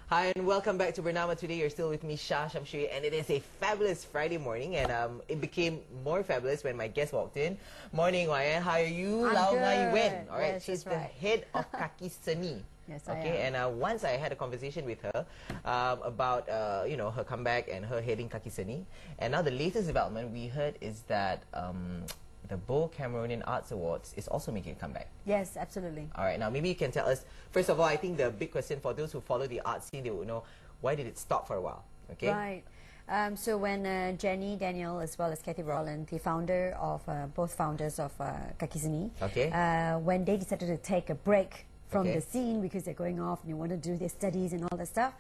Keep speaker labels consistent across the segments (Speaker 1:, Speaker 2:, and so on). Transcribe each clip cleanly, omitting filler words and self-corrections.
Speaker 1: Hi and welcome back to Bernama. Today you're still with me, Shah Shamshui, and it is a fabulous Friday morning, and it became more fabulous when my guest walked in. Morning, Yuen. How are you? Low Ngai Yuen. All right,
Speaker 2: yes,
Speaker 1: she's the head of Kakiseni.
Speaker 2: Yes,
Speaker 1: okay, and once I had a conversation with her about her comeback and her heading Kakiseni, and now the latest development we heard is that the Boh Cameronian Arts Awards is also making a comeback.
Speaker 2: Yes, absolutely.
Speaker 1: All right, now maybe you can tell us, first of all, I think the big question for those who follow the art scene, they would know, why did it stop for a while? Okay.
Speaker 2: Right. So when Jenny, Daniel, as well as Kathy Rowland, the founder of, both founders of Kakiseni,
Speaker 1: okay.
Speaker 2: When they decided to take a break from the scene because they're going off and they want to do their studies and all that stuff,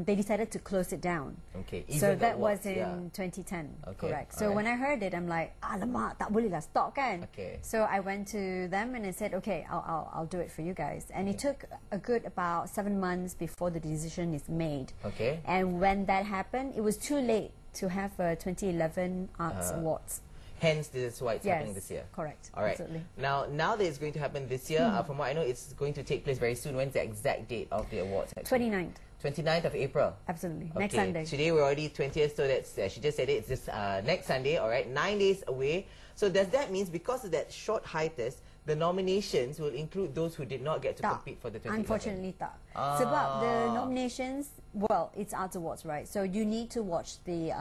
Speaker 2: they decided to close it down.
Speaker 1: Okay.
Speaker 2: So that was in 2010, correct. So when I heard it, I'm like, alamak, tak boleh lah stop kan.
Speaker 1: Okay.
Speaker 2: So I went to them and I said, okay, I'll do it for you guys. And it took a good about 7 months before the decision is made.
Speaker 1: Okay.
Speaker 2: And when that happened, it was too late to have 2011 Arts Awards.
Speaker 1: Hence, this is why it's happening this year.
Speaker 2: Correct.
Speaker 1: All right.
Speaker 2: Absolutely.
Speaker 1: Now that it's going to happen this year, from what I know, it's going to take place very soon. When's the exact date of the awards?
Speaker 2: 29th.
Speaker 1: 29th of April.
Speaker 2: Absolutely.
Speaker 1: Okay.
Speaker 2: Next Sunday.
Speaker 1: Today we're already 20th, so that's she just said it. It's just next Sunday. All right, 9 days away. So does that mean because of that short hiatus, the nominations will include those who did not get to compete for the 2011?
Speaker 2: Unfortunately, tak. Sebab the nominations, well, it's Arts Awards, right? So you need to watch the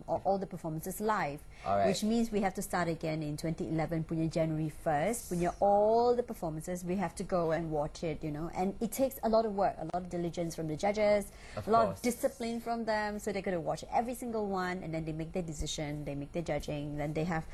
Speaker 2: all the performances live, which means we have to start again in 2011, punya January 1st, punya all the performances. We have to go and watch it, you know, and it takes a lot of work, a lot of diligence from the judges, a lot of discipline from them. So they're going to watch every single one, and then they make their decision, they make their judging. Then they have,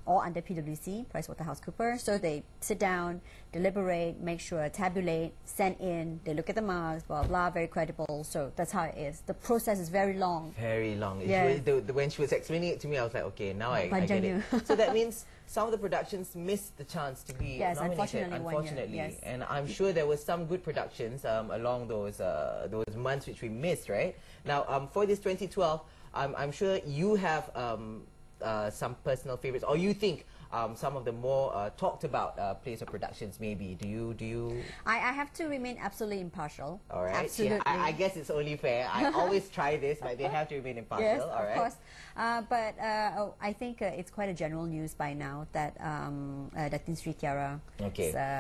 Speaker 2: all under PwC, PricewaterhouseCoopers. So they sit down, deliberate, make sure, tabulate, send in, they look at the marks, blah, blah, very credible. So that's how it is. The process is very long.
Speaker 1: Very long.
Speaker 2: Yes.
Speaker 1: When she was explaining it to me, I was like, okay, now I get it. So that means some of the productions missed the chance to be nominated, unfortunately.
Speaker 2: Yes.
Speaker 1: And I'm sure there were some good productions along those months which we missed, right? Now, for this 2012, I'm sure you have some personal favorites, or you think some of the more talked about plays or productions, maybe. Do you? I
Speaker 2: have to remain absolutely impartial.
Speaker 1: All right.
Speaker 2: Absolutely.
Speaker 1: Yeah, I guess it's only fair. I always try this, but they have to remain impartial.
Speaker 2: Yes,
Speaker 1: all right.
Speaker 2: Of course. But I think it's quite a general news by now that Datin Sri Tiara,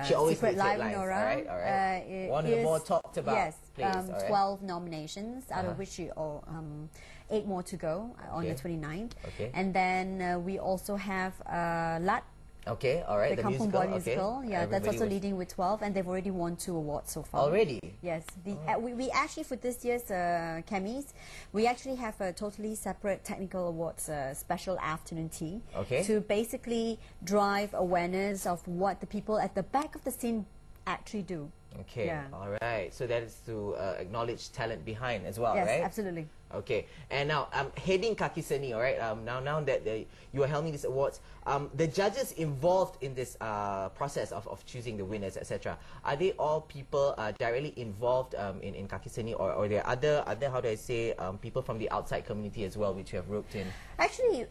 Speaker 1: she always
Speaker 2: Secret Life
Speaker 1: lines.
Speaker 2: Nora,
Speaker 1: all right. One of the more talked about plays.
Speaker 2: 12 nominations, out of which 8 more to go on the 29th.
Speaker 1: Okay.
Speaker 2: And then we also have Lat.
Speaker 1: Okay, all right.
Speaker 2: The Kampung
Speaker 1: musical,
Speaker 2: Boy musical, yeah, that's also leading with 12, and they've already won 2 awards so far.
Speaker 1: Already?
Speaker 2: Yes. We actually, for this year's Camis, we actually have a totally separate technical awards special afternoon tea to basically drive awareness of what the people at the back of the scene actually do.
Speaker 1: Okay, all right. So that is to acknowledge talent behind as well, right?
Speaker 2: Yes, absolutely.
Speaker 1: Okay, and now heading Kakiseni, all right. Now that you are helming these awards, the judges involved in this process of choosing the winners, etc. Are they all people directly involved in Kakiseni, or there are other how do I say people from the outside community as well, which you have roped in?
Speaker 2: Actually,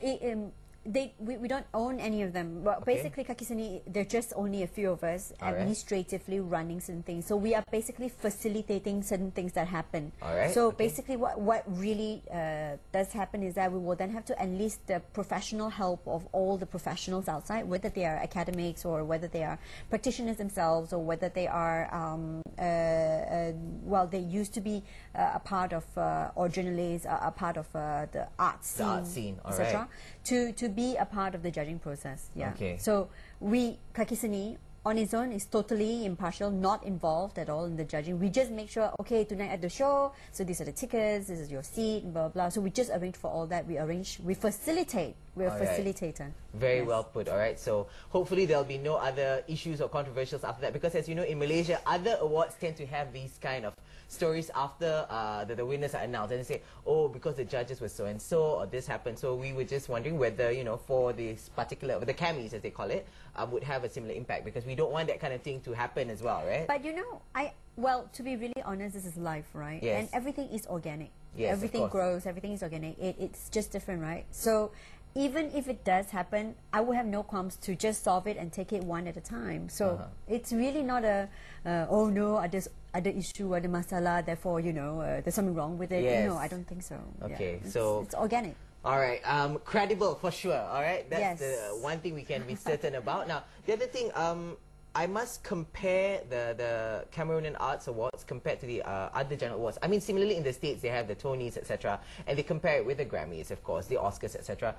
Speaker 2: we don't own any of them. But basically, Kakiseni, there are just only a few of us administratively running certain things. So we are basically facilitating certain things that happen. So basically, what really does happen is that we will then have to enlist the professional help of all the professionals outside, whether they are academics or whether they are practitioners themselves, or whether they are well, they used to be a part of or journalists, a part of the art scene, etc. To be a part of the judging process. So Kakiseni on its own is totally impartial, not involved at all in the judging. We just make sure, okay, tonight at the show, so these are the tickets, this is your seat, blah, blah. So we just arrange for all that. We facilitate. We're a facilitator.
Speaker 1: Very well put, all right. So hopefully there'll be no other issues or controversials after that, because as you know, in Malaysia, other awards tend to have these kind of stories after the winners are announced, and they say, oh, because the judges were so and so, or this happened. So we were just wondering whether, you know, for this particular, the Camis as they call it, would have a similar impact, because we don't want that kind of thing to happen as well, right?
Speaker 2: But you know, well, to be really honest, this is life, right?
Speaker 1: Yes.
Speaker 2: And everything is organic.
Speaker 1: Yes,
Speaker 2: everything grows, everything is organic. It's just different, right? So even if it does happen, I will have no qualms to just solve it and take it one at a time. So it's really not a, oh no, ada issue, ada masalah, therefore, you know, there's something wrong with it.
Speaker 1: Yes.
Speaker 2: No, I don't think so.
Speaker 1: Okay,
Speaker 2: yeah,
Speaker 1: so
Speaker 2: it's organic.
Speaker 1: All right, credible for sure. All right, that's
Speaker 2: Yes.
Speaker 1: the one thing we can be certain about. Now, the other thing, I must compare the Cameronian Arts Awards compared to the other general awards. I mean, similarly in the States, they have the Tonys, etc., and they compare it with the Grammys, of course, the Oscars, etc.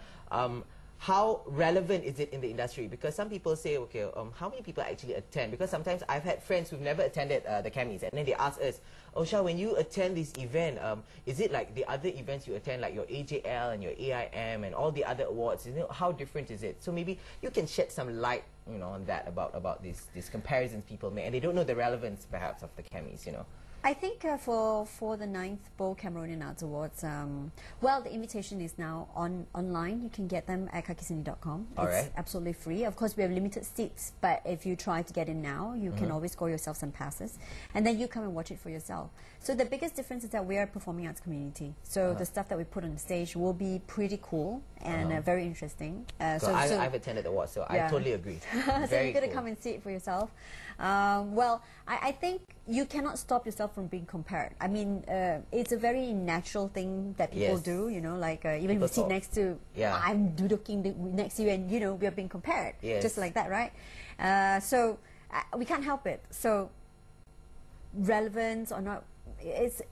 Speaker 1: How relevant is it in the industry? Because some people say, okay, how many people actually attend? Because sometimes I've had friends who've never attended the Cammys, and then they ask us, oh, Shah, when you attend this event, is it like the other events you attend, like your AJL and your AIM and all the other awards? You know, how different is it? So maybe you can shed some light, you know, on that about these comparisons people make, and they don't know the relevance perhaps of the Cammys, you know.
Speaker 2: I think for the 9th Boh Cameronian Arts Awards, well, the invitation is now online. You can get them at kakiseni.com. It's absolutely free. Of course, we have limited seats, but if you try to get in now, you can always score yourself some passes, and then you come and watch it for yourself. So the biggest difference is that we are a performing arts community. So the stuff that we put on the stage will be pretty cool and very interesting.
Speaker 1: So I've attended the awards, so I totally agree.
Speaker 2: So you're going to come and see it for yourself. Well, I think you cannot stop yourself from being compared. I mean, it's a very natural thing that people do, you know, like even if you sit next to, I'm duduking next to you and, you know, we are being compared, just like that, right? So we can't help it. So relevance or not, it's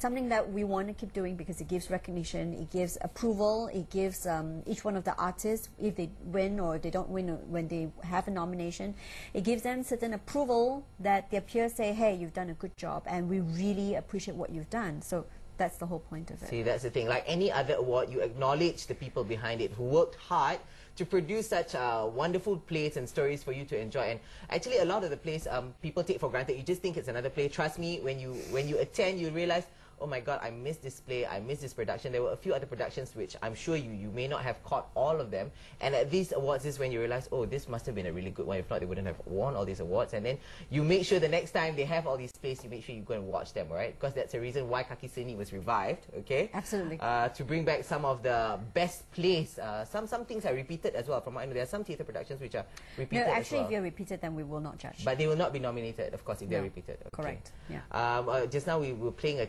Speaker 2: something that we want to keep doing because it gives recognition, it gives approval, it gives each one of the artists, if they win or they don't win, when they have a nomination, it gives them certain approval that their peers say, hey, you've done a good job and we really appreciate what you've done. So that's the whole point of it.
Speaker 1: See, that's the thing. Like any other award, you acknowledge the people behind it who worked hard to produce such wonderful plays and stories for you to enjoy. And actually, a lot of the plays people take for granted. You just think it's another play. Trust me, when you attend, you realize, oh my God, I missed this play, I missed this production. There were a few other productions which I'm sure you may not have caught all of them. And at these awards is when you realize, oh, this must have been a really good one. If not, they wouldn't have won all these awards. And then you make sure the next time they have all these plays, you make sure you go and watch them, right? Because that's the reason why Kakiseni was revived, okay?
Speaker 2: Absolutely.
Speaker 1: To bring back some of the best plays. Some things are repeated as well. From what I know, there are some theatre productions which are repeated.
Speaker 2: No, actually,
Speaker 1: as well.
Speaker 2: if you're repeated, then we will not judge.
Speaker 1: But they will not be nominated, of course, if they're repeated. Okay.
Speaker 2: Correct. Yeah.
Speaker 1: Just now we were playing a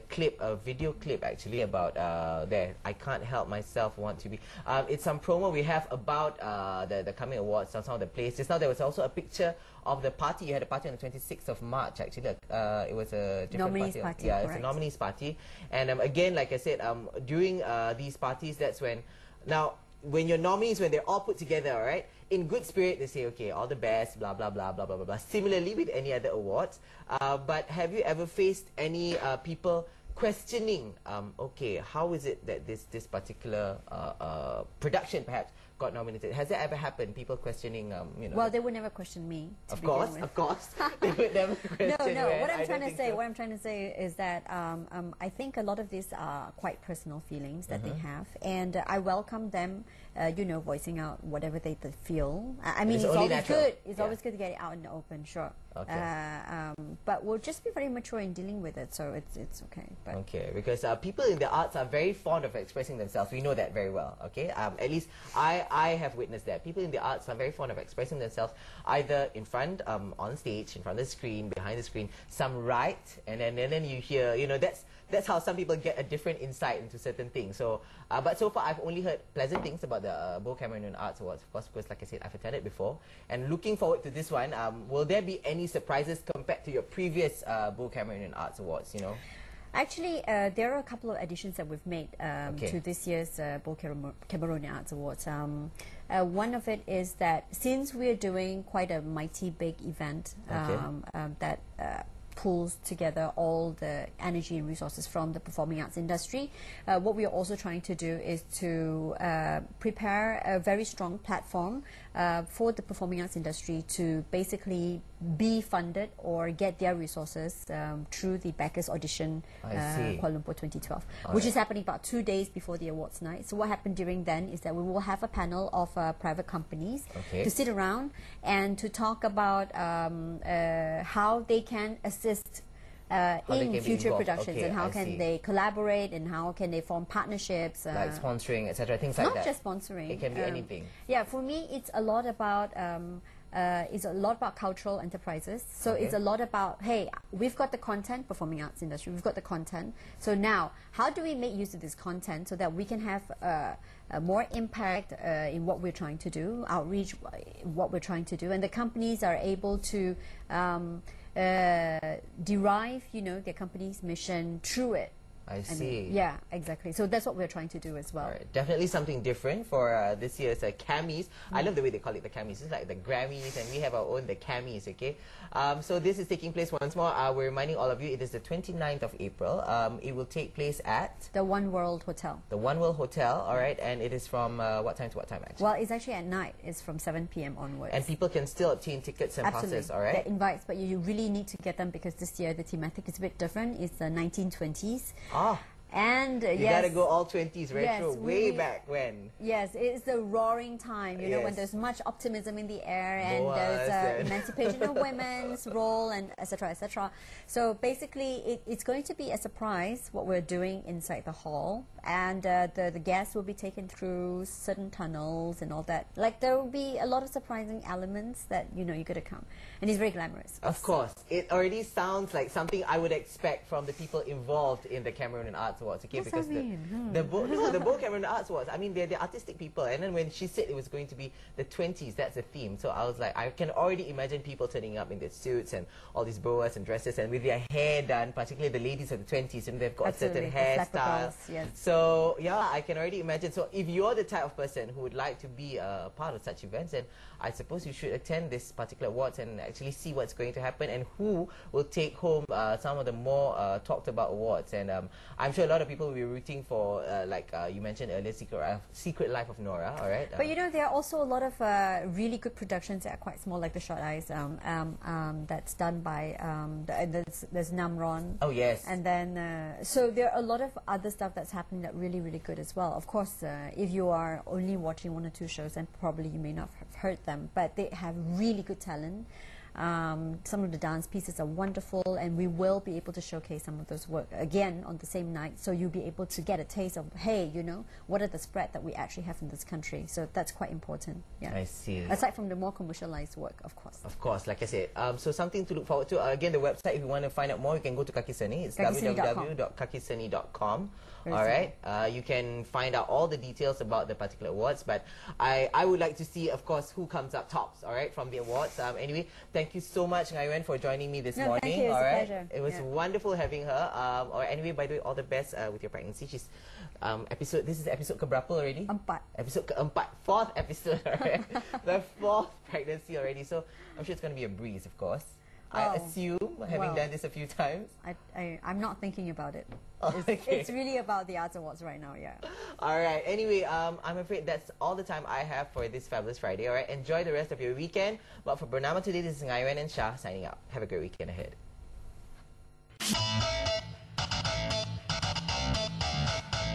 Speaker 1: video clip actually about there. I can't help myself want to be. It's some promo we have about the coming awards, some of the plays. Just now there was also a picture of the party. You had a party on the 26th of March actually. It was a different
Speaker 2: nominees party.
Speaker 1: Yeah, it's a nominees party. And again, like I said, during these parties, that's when when your nominees, when they're all put together, all right, in good spirit, they say, okay, all the best, blah, blah, blah, blah, blah, blah, blah. Similarly with any other awards. But have you ever faced any people questioning, okay, how is it that this particular production perhaps got nominated? Has that ever happened? People questioning, you know?
Speaker 2: Well, they would never question me.
Speaker 1: Of course, they would never question.
Speaker 2: No. What I'm trying to say is that I think a lot of these are quite personal feelings that they have, and I welcome them, you know, voicing out whatever they feel. I mean, it's always good. It's always good to get it out in the open, sure. Okay. But we'll just be very mature in dealing with it, so it's okay. But
Speaker 1: okay, because people in the arts are very fond of expressing themselves. We know that very well. Okay, at least I have witnessed that. People in the arts are very fond of expressing themselves, either in front, on stage, in front of the screen, behind the screen. Some write, and then you hear. You know, that's how some people get a different insight into certain things. So, but so far I've only heard pleasant things about the Boh Cameronian Arts Awards, of course, because like I said, I've attended before. And looking forward to this one. Will there be any surprises compared to your previous Boh Cameronian Arts Awards, you know?
Speaker 2: Actually, there are a couple of additions that we've made to this year's Boh Cameronian Arts Awards. One of it is that since we're doing quite a mighty big event that pulls together all the energy and resources from the performing arts industry, what we are also trying to do is to prepare a very strong platform for the performing arts industry to basically be funded or get their resources through the Backers Audition Kuala Lumpur 2012, which is happening about 2 days before the awards night. So what happened during then is that we will have a panel of private companies to sit around and to talk about how they can assist in future productions, and how can they collaborate, and how can they form partnerships,
Speaker 1: like sponsoring, etc. Things like that.
Speaker 2: Not just sponsoring.
Speaker 1: It can be anything.
Speaker 2: Yeah, for me, it's a lot about cultural enterprises. So it's a lot about, hey, we've got the content, performing arts industry, we've got the content. So now, how do we make use of this content so that we can have more impact in what we're trying to do, outreach, what we're trying to do, and the companies are able to derive, their company's mission through it.
Speaker 1: I see.
Speaker 2: Yeah, exactly. So that's what we're trying to do as well.
Speaker 1: Right. Definitely something different for this year's Camis. I love the way they call it the Camis. It's like the Grammys, and we have our own, the Camis, okay? So this is taking place once more. We're reminding all of you, it is the 29th of April. It will take place at?
Speaker 2: The One World Hotel.
Speaker 1: The One World Hotel, all right. And it is from what time to what time, actually?
Speaker 2: Well, it's actually at night. It's from 7 p.m. onwards.
Speaker 1: And people can still obtain tickets and passes, all right?
Speaker 2: They're invites, but you really need to get them because this year the thematic is a bit different. It's the 1920s.
Speaker 1: Ah.
Speaker 2: And
Speaker 1: you gotta go all 20s retro,
Speaker 2: yes,
Speaker 1: way back when.
Speaker 2: Yes, it's the roaring time, you know, when there's much optimism in the air, and there's emancipation of women's role, and etc., etc. So basically, it's going to be a surprise what we're doing inside the hall, and the guests will be taken through certain tunnels and all that. Like, there will be a lot of surprising elements that, you gotta come. And it's very glamorous.
Speaker 1: Of course. It already sounds like something I would expect from the people involved in the Cameronian Arts Awards. Okay, because the Boh Cameronian Arts Awards, I mean, they're artistic people. And then when she said it was going to be the 20s, that's the theme. So I was like, I can already imagine people turning up in their suits and all these boas and dresses and with their hair done, particularly the ladies of the 20s, and they've got a certain hairstyle.
Speaker 2: Yes.
Speaker 1: So, yeah, I can already imagine. So if you're the type of person who would like to be a part of such events, then I suppose you should attend this particular awards and actually see what's going to happen and who will take home some of the more talked about awards. And I'm sure a lot of people will be rooting for, like you mentioned earlier, Secret Life of Nora, all right?
Speaker 2: But there are also a lot of really good productions that are quite small, like the Short Eyes, that's done by, there's Namron.
Speaker 1: Oh, yes.
Speaker 2: And then, so there are a lot of other stuff that's happening that really, really good as well. Of course, if you are only watching one or two shows, then probably you may not have heard them, but they have really good talent. Some of the dance pieces are wonderful, and we will be able to showcase some of those work again on the same night, so you'll be able to get a taste of, hey, what are the spread that we actually have in this country. So that's quite important. Yeah,
Speaker 1: I see.
Speaker 2: Aside from the more commercialized work, of course.
Speaker 1: Of course, like I said, so something to look forward to. Again, the website, if you want to find out more, you can go to Kakiseni. It's www.kakiseni.com. All right, you can find out all the details about the particular awards, but I would like to see, of course, who comes up tops, all right, from the awards. Anyway, thank you so much, Ngai Yuen, for joining me this morning.
Speaker 2: Thank you. It's
Speaker 1: all right,
Speaker 2: a pleasure.
Speaker 1: It was wonderful having her. Anyway, by the way, all the best with your pregnancy. She's this is episode keberapa already? Episode keempat, fourth episode, all right? The fourth pregnancy already, so I'm sure it's going to be a breeze, of course. I assume, having done this a few times.
Speaker 2: I'm not thinking about it.
Speaker 1: Okay.
Speaker 2: It's really about the Arts Awards right now, yeah.
Speaker 1: All right. Anyway, I'm afraid that's all the time I have for this fabulous Friday. All right. Enjoy the rest of your weekend. But for Bernama today, this is Ngai Yuen and Shah signing out. Have a great weekend ahead.